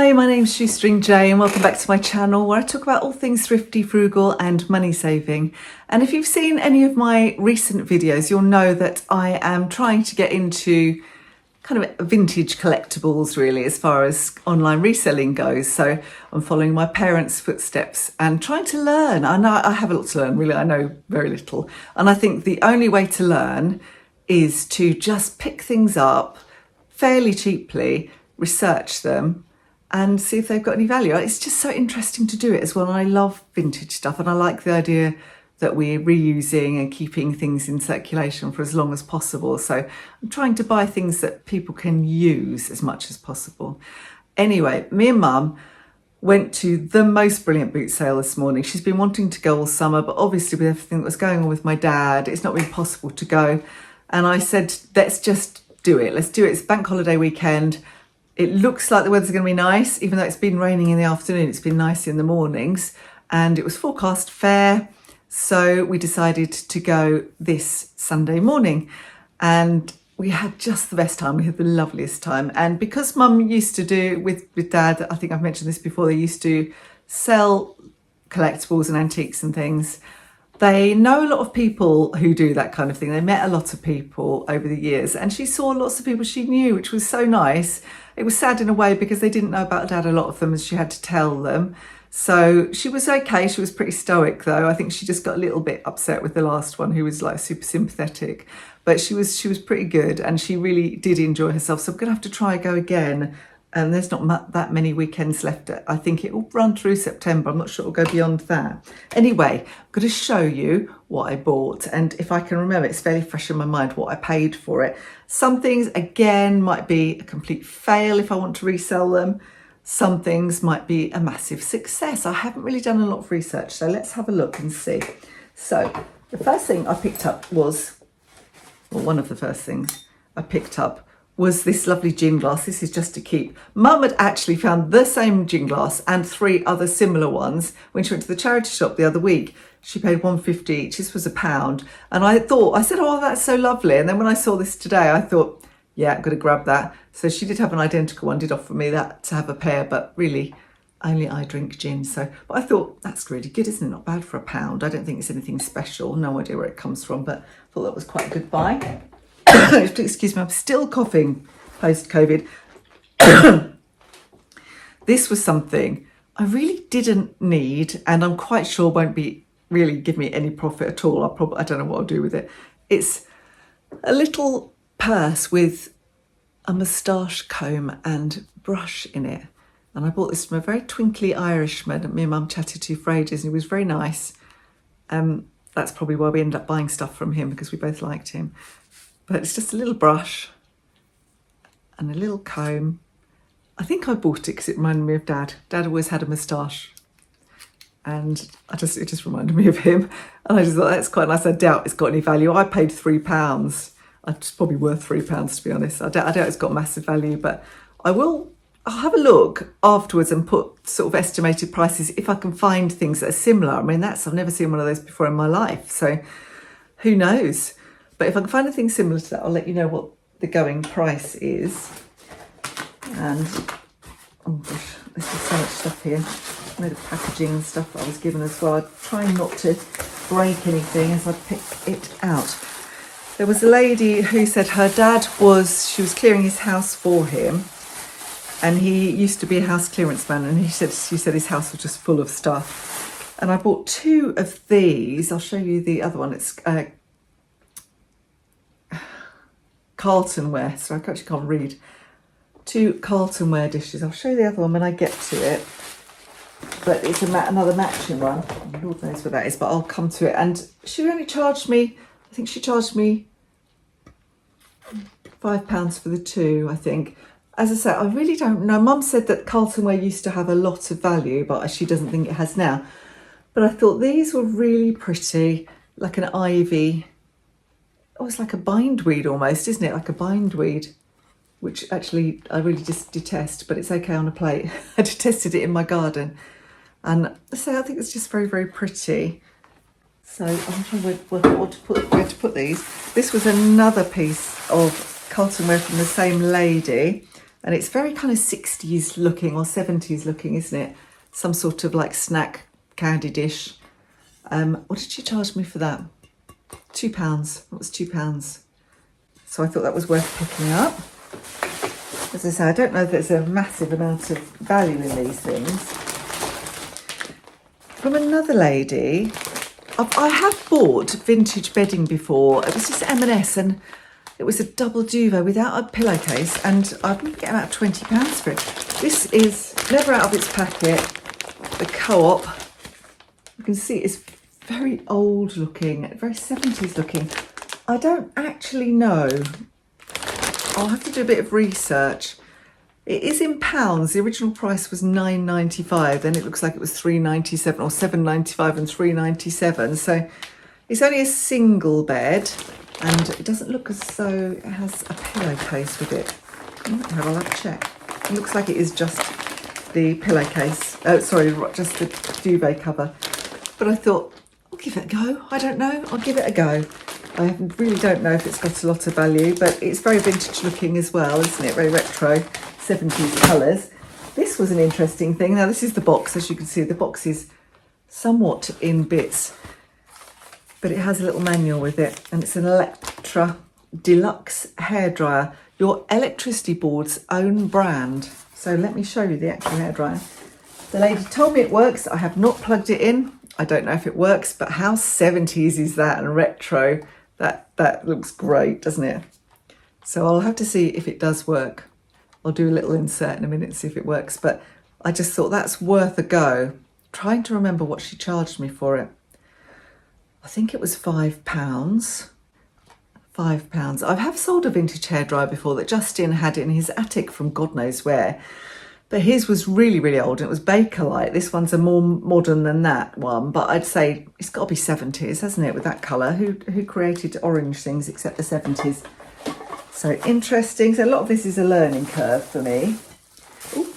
Hi, my name's Shoestring Jay and welcome back to my channel where I talk about all things thrifty, frugal and money saving. And if you've seen any of my recent videos, you'll know that I am trying to get into kind of vintage collectibles really as far as online reselling goes. So I'm following my parents' footsteps and trying to learn. I know I have a lot to learn, really. I know very little. And I think the only way to learn is to just pick things up fairly cheaply, research them and see if they've got any value. It's just so interesting to do it as well. And I love vintage stuff and I like the idea that we're reusing and keeping things in circulation for as long as possible. So I'm trying to buy things that people can use as much as possible. Anyway, me and Mum went to the most brilliant boot sale this morning. She's been wanting to go all summer, but obviously with everything that was going on with my dad, it's not been possible to go. And I said, let's just do it. Let's do it. It's bank holiday weekend. It looks like the weather's going to be nice, even though it's been raining in the afternoon. It's been nice in the mornings and it was forecast fair. So we decided to go this Sunday morning and we had just the best time. We had the loveliest time. And because Mum used to do with Dad, I think I've mentioned this before, they used to sell collectibles and antiques and things. They know a lot of people who do that kind of thing. They met a lot of people over the years and she saw lots of people she knew, which was so nice. It was sad in a way because they didn't know about Dad, a lot of them, and she had to tell them. So she was okay. She was pretty stoic though. I think she just got a little bit upset with the last one who was like super sympathetic, but she was pretty good and she really did enjoy herself. So I'm going to have to try go again. And there's not that many weekends left. I think it will run through September. I'm not sure it'll go beyond that. Anyway, I'm going to show you what I bought. And if I can remember, it's fairly fresh in my mind what I paid for it. Some things, again, might be a complete fail if I want to resell them. Some things might be a massive success. I haven't really done a lot of research, so let's have a look and see. So the first thing I picked up was, well, one of the first things I picked up was this lovely gin glass. This is just to keep. Mum had actually found the same gin glass and 3 other similar ones when she went to the charity shop the other week. She paid £1.50 each. This was £1. And I said, oh, that's so lovely. And then when I saw this today, I thought, yeah, I'm going to grab that. So she did have an identical one, did offer me that to have a pair, but really only I drink gin. So, but I thought that's really good, isn't it? Not bad for £1. I don't think it's anything special. No idea where it comes from, but I thought that was quite a good buy. Excuse me, I'm still coughing post-COVID. This was something I really didn't need and I'm quite sure won't be really give me any profit at all. I don't know what I'll do with it. It's a little purse with a moustache comb and brush in it. And I bought this from a very twinkly Irishman that me and Mum chatted to for ages and he was very nice. That's probably why we ended up buying stuff from him because we both liked him. But it's just a little brush and a little comb. I think I bought it because it reminded me of Dad. Dad always had a moustache. And it just reminded me of him. And I just thought, that's quite nice. I doubt it's got any value. I paid £3. It's probably worth £3 to be honest. I doubt it's got massive value, but I'll have a look afterwards and put sort of estimated prices if I can find things that are similar. I mean, I've never seen one of those before in my life. So who knows? But if I can find anything similar to that, I'll let you know what the going price is. And, oh gosh, there's just so much stuff here. Load of packaging and stuff that I was given as well. I'm trying not to break anything as I pick it out. There was a lady who said her dad she was clearing his house for him. And he used to be a house clearance man. And she said his house was just full of stuff. And I bought 2 of these. I'll show you the other one. It's Carlton Ware, so I actually can't read. 2 Carlton Ware dishes. I'll show you the other one when I get to it. But it's another matching one. Lord knows what that is, but I'll come to it. And she only charged me, I think she charged me £5 for the 2, I think. As I said, I really don't know. Mum said that Carlton Ware used to have a lot of value, but she doesn't think it has now. But I thought these were really pretty, like an ivy. Oh, it's like a bindweed almost, isn't it? Like a bindweed, which actually I really just detest, but it's okay on a plate. I detested it in my garden. And so I think it's just very, very pretty. So I'm trying to work out where to put these. This was another piece of Carlton Ware from the same lady. And it's very kind of 60s looking or 70s looking, isn't it? Some sort of like snack candy dish. What did she charge me for that? £2. That was £2. So I thought that was worth picking up. As I say, I don't know if there's a massive amount of value in these things. From another lady, I have bought vintage bedding before. It was just M&S, and it was a double duvet without a pillowcase, and I've been getting about £20 for it. This is never out of its packet. The Co-op. You can see it's very old looking, very 70s looking. I don't actually know. I'll have to do a bit of research. It is in pounds. The original price was £9.95. Then it looks like it was £3.97 or £7.95 and £3.97. So it's only a single bed, and it doesn't look as though it has a pillowcase with it. I'll have a check. It looks like it is just the pillowcase. Oh, sorry, just the duvet cover. But I thought, I'll give it a go. I don't know. I'll give it a go. I really don't know if it's got a lot of value, but it's very vintage looking as well, isn't it? Very retro, 70s colours. This was an interesting thing. Now, this is the box. As you can see, the box is somewhat in bits, but it has a little manual with it, and it's an Electra Deluxe hairdryer, your electricity board's own brand. So let me show you the actual hairdryer. The lady told me it works. I have not plugged it in. I don't know if it works, but how 70s is that and retro? That looks great, doesn't it? So I'll have to see if it does work. I'll do a little insert in a minute and see if it works, but I just thought that's worth a go. Trying to remember what she charged me for it. I think it was £5. £5. I have sold a vintage hairdryer before that Justin had in his attic from God knows where. But his was really, really old, and it was Bakelite. This one's a more modern than that one, but I'd say it's got to be 70s, hasn't it, with that colour? Who created orange things except the 70s? So interesting. So a lot of this is a learning curve for me. Ooh.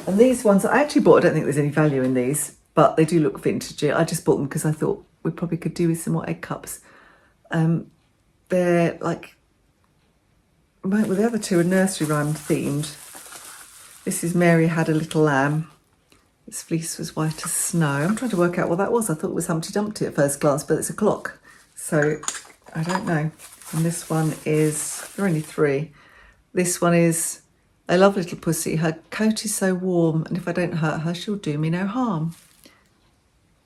And these ones I actually bought, I don't think there's any value in these, but they do look vintagey. I just bought them because I thought we probably could do with some more egg cups. They're like, well, the other two are nursery rhyme themed. This is Mary Had a Little Lamb. Its fleece was white as snow. I'm trying to work out what that was. I thought it was Humpty Dumpty at first glance, but it's a clock. So I don't know. And this one is, there are only three. This one is, I love little pussy. Her coat is so warm, and if I don't hurt her, she'll do me no harm.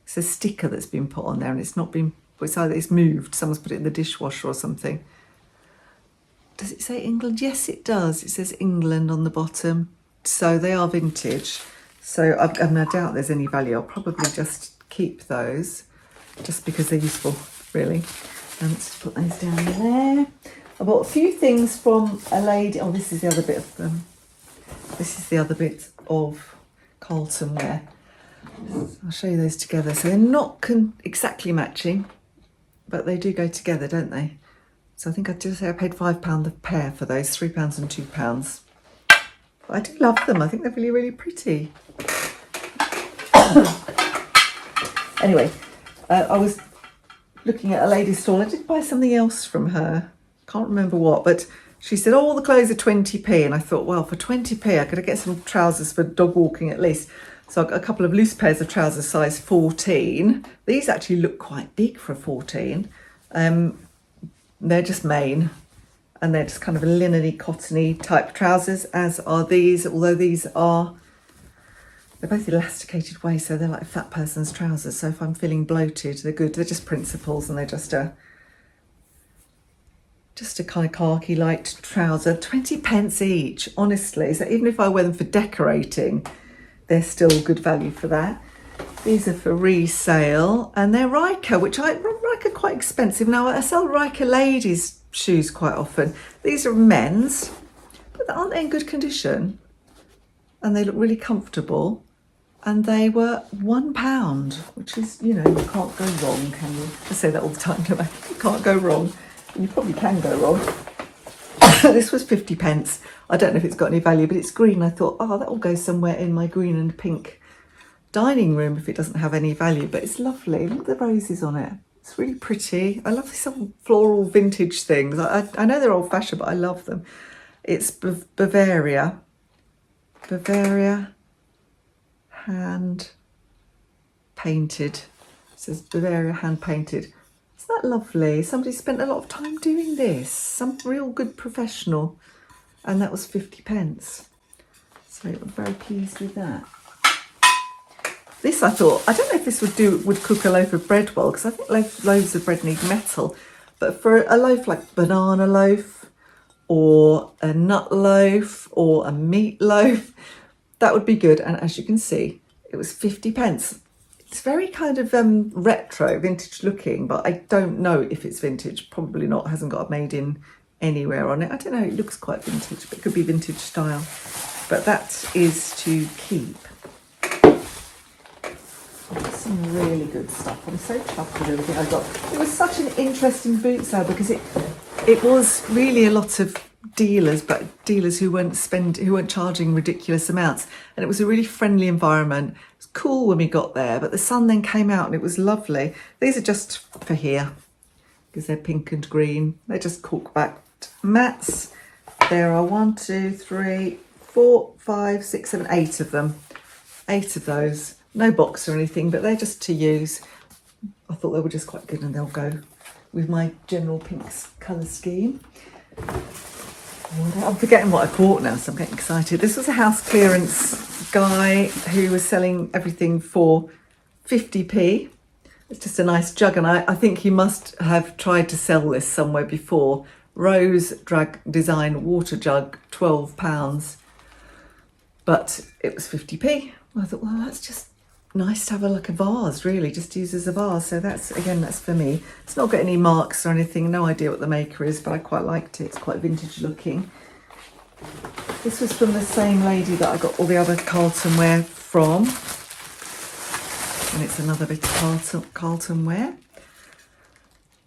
It's a sticker that's been put on there, and it's not been, it's either it's moved. Someone's put it in the dishwasher or something. Does it say England? Yes, it does. It says England on the bottom. So they are vintage. So I doubt there's any value. I'll probably just keep those just because they're useful, really. Let's just put those down there. I bought a few things from a lady. Oh, this is the other bit of this is the other bit of Carlton Ware. I'll show you those together. So they're not exactly matching, but they do go together, don't they? So I think I did say I paid £5 a pair for those, £3 and £2. I do love them. I think they're really, really pretty. Anyway, I was looking at a lady's stall. I did buy something else from her. Can't remember what, but she said, oh, all the clothes are 20p. And I thought, well, for 20p, I could get some trousers for dog walking at least. So I got a couple of loose pairs of trousers size 14. These actually look quite big for a 14. They're just Maine. And they're just kind of a linen-y, cottony type trousers, as are these, although these are, they're both elasticated waist, so they're like a fat person's trousers. So if I'm feeling bloated, they're good. They're just principles, and they're just a kind of khaki light trouser, 20p each, honestly. So even if I wear them for decorating, they're still good value for that. These are for resale, and they're Riker, which Riker quite expensive. Now I sell Riker ladies shoes quite often. These are men's, but aren't they in good condition? And they look really comfortable. And they were £1, which is, you know, you can't go wrong, can you? I say that all the time, don't I? You can't go wrong. And you probably can go wrong. This was 50p. I don't know if it's got any value, but it's green. I thought, oh, that will go somewhere in my green and pink dining room if it doesn't have any value. But it's lovely. Look at the roses on it. It's really pretty. I love these old floral vintage things. I know they're old-fashioned, but I love them. It's Bavaria hand painted. It says Bavaria hand painted. Isn't that lovely? Somebody spent a lot of time doing this. Some real good professional. And that was 50p. So I'm very pleased with that. This I thought, I don't know if this would cook a loaf of bread well, because I think loaves of bread need metal. But for a loaf like banana loaf or a nut loaf or a meat loaf, that would be good. And as you can see, it was 50p. It's very kind of retro, vintage looking, but I don't know if it's vintage. Probably not. It hasn't got a made in anywhere on it. I don't know. It looks quite vintage, but it could be vintage style. But that is to keep. Some really good stuff. I'm so chuffed with everything I got. It was such an interesting boot sale because it was really a lot of dealers, but dealers who weren't charging ridiculous amounts, and it was a really friendly environment. It was cool when we got there, but the sun then came out and it was lovely. These are just for here because they're pink and green. They're just cork-backed mats. There are 1, 2, 3, 4, 5, 6, 7, 8 of them. 8 of those. No box or anything, but they're just to use. I thought they were just quite good, and they'll go with my general pinks colour scheme. I'm forgetting what I bought now, so I'm getting excited. This was a house clearance guy who was selling everything for 50p. It's just a nice jug, and I think he must have tried to sell this somewhere before. Rose drag design water jug, £12, but it was 50p. I thought, well, that's just nice to have a vase, really, just use as a vase. So that's for me. It's not got any marks or anything, no idea what the maker is, but I quite liked it. It's quite vintage looking. This was from the same lady that I got all the other Carlton Ware from. And it's another bit of Carlton Ware.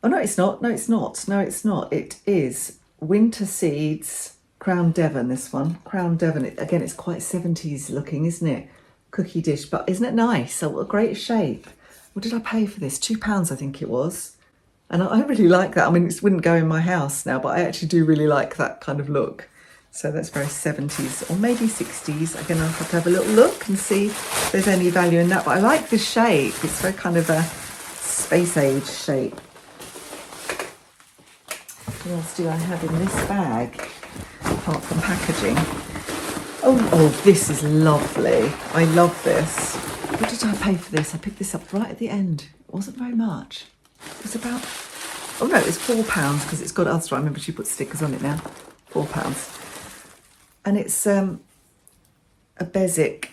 Oh, no, it's not. No, it's not. No, it's not. It is Winter Seeds Crown Devon, this one. Crown Devon. Again, it's quite 70s looking, isn't it? Cookie dish, but isn't it nice? So what a great shape. What did I pay for this? £2, I think it was. And I really like that. I mean, it wouldn't go in my house now, but I actually do really like that kind of look. So that's very 70s or maybe 60s. Again, I'll have to have a little look and see if there's any value in that. But I like the shape. It's very kind of a space age shape. What else do I have in this bag apart from packaging? Oh, this is lovely. I love this. What did I pay for this? I picked this up right at the end. It wasn't very much. It was about, oh no, it was £4 because it's got others. I remember she put stickers on it now. £4. And it's a Beswick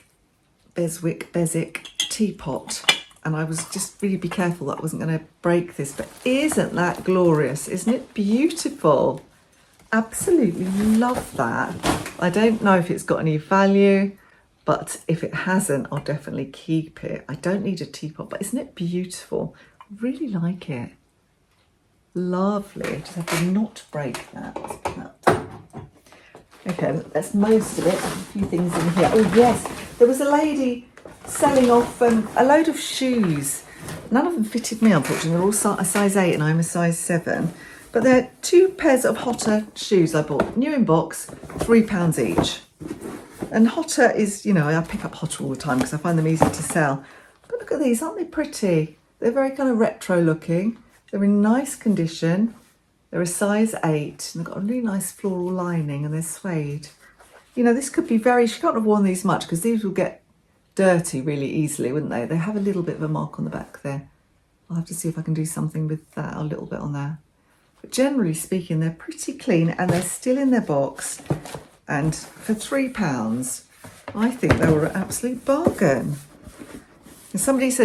teapot. And I was just really be careful that I wasn't going to break this. But isn't that glorious? Isn't it beautiful? Absolutely love that. I don't know if it's got any value, but if it hasn't, I'll definitely keep it. I don't need a teapot, but isn't it beautiful? I really like it. Lovely. I just have to not break that. Okay, that's most of it. There's a few things in here. Oh yes, there was a lady selling off a load of shoes. None of them fitted me, unfortunately. They're all a size 8 and I'm a size 7. But they're 2 pairs of Hotter shoes I bought, new in box, £3 each. And Hotter is, you know, I pick up Hotter all the time because I find them easy to sell. But look at these, aren't they pretty? They're very kind of retro looking. They're in nice condition. They're a size 8 and they've got a really nice floral lining and they're suede. You know, this could be she can't have worn these much because these will get dirty really easily, wouldn't they? They have a little bit of a mark on the back there. I'll have to see if I can do something with that, a little bit on there. But generally speaking, they're pretty clean and they're still in their box. And for £3, I think they were an absolute bargain. And somebody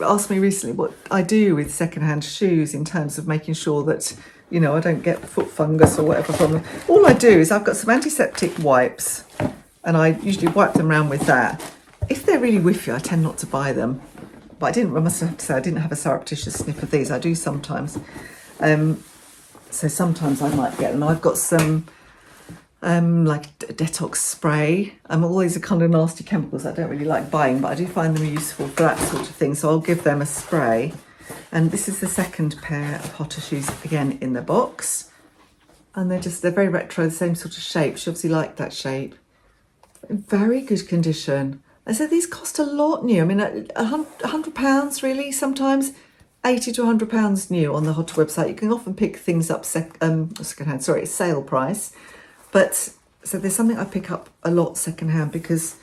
asked me recently what I do with secondhand shoes in terms of making sure that, you know, I don't get foot fungus or whatever from them. All I do is I've got some antiseptic wipes and I usually wipe them around with that. If they're really whiffy, I tend not to buy them. But I must have to say, I didn't have a surreptitious sniff of these. I do sometimes. So sometimes I might get them. I've got some like detox spray. All these are kind of nasty chemicals I don't really like buying, but I do find them useful for that sort of thing. So I'll give them a spray. And this is the second pair of Hotter shoes, again in the box. And they're very retro, the same sort of shape. She obviously liked that shape. In very good condition. And so these cost a lot new. I mean, £100 really, sometimes 80 to £100 new on the Hotter website. You can often pick things up secondhand, sorry, it's sale price. But so there's something I pick up a lot secondhand because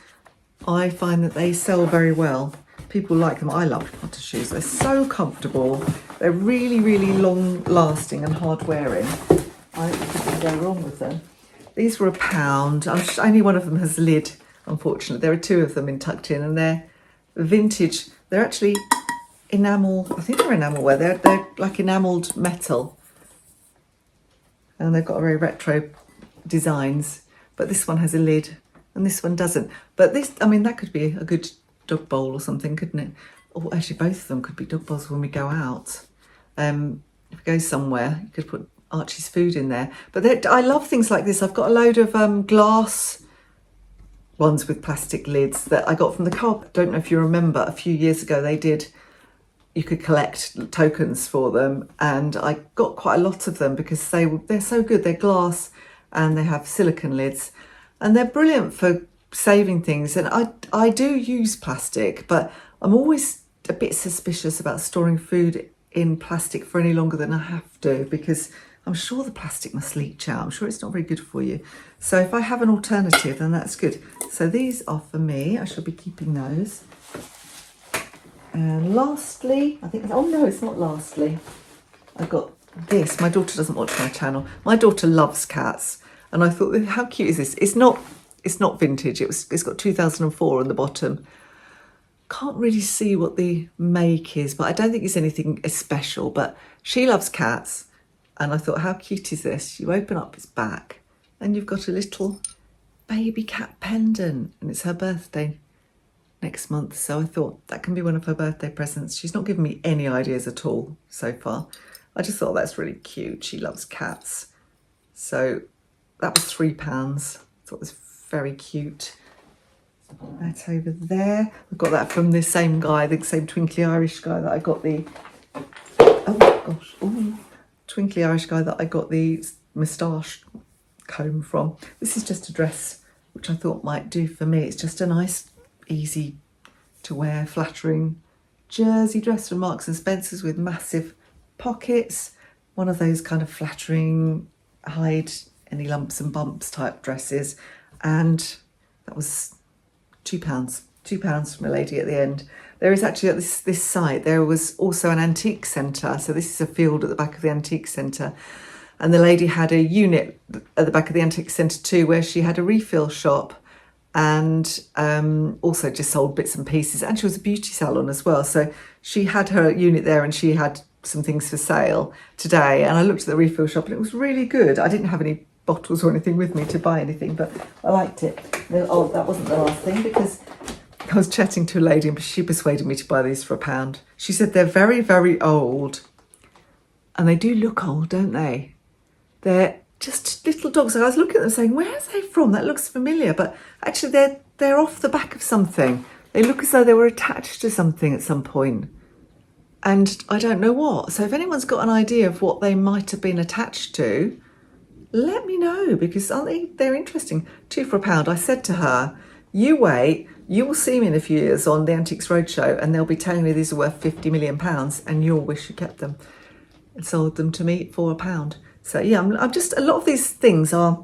I find that they sell very well. People like them. I love Hotter shoes. They're so comfortable. They're really, really long lasting and hard wearing. I couldn't go wrong with them. These were £1. Only one of them has a lid, unfortunately. There are two of them tucked in, and they're vintage. They're actually enamel. I think they're enamel wear. They're like enamelled metal, and they've got very retro designs. But this one has a lid, and this one doesn't. But this, I mean, that could be a good dog bowl or something, couldn't it? Or actually, both of them could be dog bowls when we go out. If we go somewhere, you could put Archie's food in there. But I love things like this. I've got a load of glass ones with plastic lids that I got from the Carlton. I don't know if you remember, a few years ago you could collect tokens for them, and I got quite a lot of them because they're so good. They're glass and they have silicone lids, and they're brilliant for saving things. And I do use plastic, but I'm always a bit suspicious about storing food in plastic for any longer than I have to, because I'm sure the plastic must leach out. I'm sure it's not very good for you. So if I have an alternative, then that's good. So these are for me. I shall be keeping those. And lastly, I think, oh no, it's not lastly. I got this. My daughter doesn't watch my channel. My daughter loves cats. And I thought, how cute is this? It's not vintage. It's got 2004 on the bottom. Can't really see what the make is, but I don't think it's anything special. But she loves cats. And I thought, how cute is this? You open up its back and you've got a little baby cat pendant, and it's her birthday next month. So I thought that can be one of her birthday presents. She's not given me any ideas at all so far. I just thought that's really cute. She loves cats. So that was £3. I thought it was very cute. Put that over there. I got that from the same guy, the same twinkly Irish guy that I got the, oh gosh, ooh. Twinkly Irish guy that I got the moustache comb from. This is just a dress which I thought might do for me. It's just a nice, easy to wear, flattering jersey dress from Marks and Spencer's with massive pockets. One of those kind of flattering, hide any lumps and bumps type dresses. And that was £2. £2 from a lady at the end. There is actually at this site, there was also an antique centre. So this is a field at the back of the antique centre. And the lady had a unit at the back of the antique centre too, where she had a refill shop and also just sold bits and pieces. And she was a beauty salon as well. So she had her unit there and she had some things for sale today. And I looked at the refill shop and it was really good. I didn't have any bottles or anything with me to buy anything, but I liked it. Oh, that wasn't the last thing, because I was chatting to a lady and she persuaded me to buy these for £1. She said they're very, very old. And they do look old, don't they? They're just little dogs. I was looking at them saying, where are they from? That looks familiar. But actually they're off the back of something. They look as though they were attached to something at some point. And I don't know what. So if anyone's got an idea of what they might have been attached to, let me know, because they're interesting. 2 for £1. I said to her, you wait, you will see me in a few years on the Antiques Roadshow and they'll be telling me these are worth £50 million and you'll wish you kept them and sold them to me for £1. So yeah, I'm just, a lot of these things are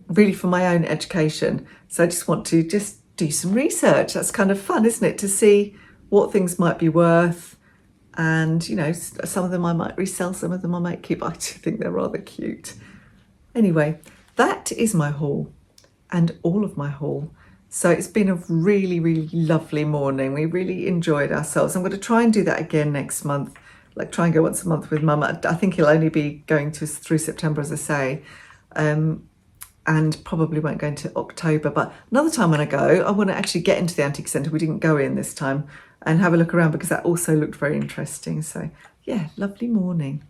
really for my own education. So I just want to just do some research. That's kind of fun, isn't it? To see what things might be worth. And, you know, some of them I might resell, some of them I might keep. I do think they're rather cute. Anyway, that is my haul and all of my haul. So it's been a really, really lovely morning. We really enjoyed ourselves. I'm going to try and do that again next month, like try and go once a month with Mum. I think he'll only be going to us through September, as I say, and probably won't go into October. But another time when I go, I want to actually get into the Antique Centre. We didn't go in this time, and have a look around because that also looked very interesting. So yeah, lovely morning.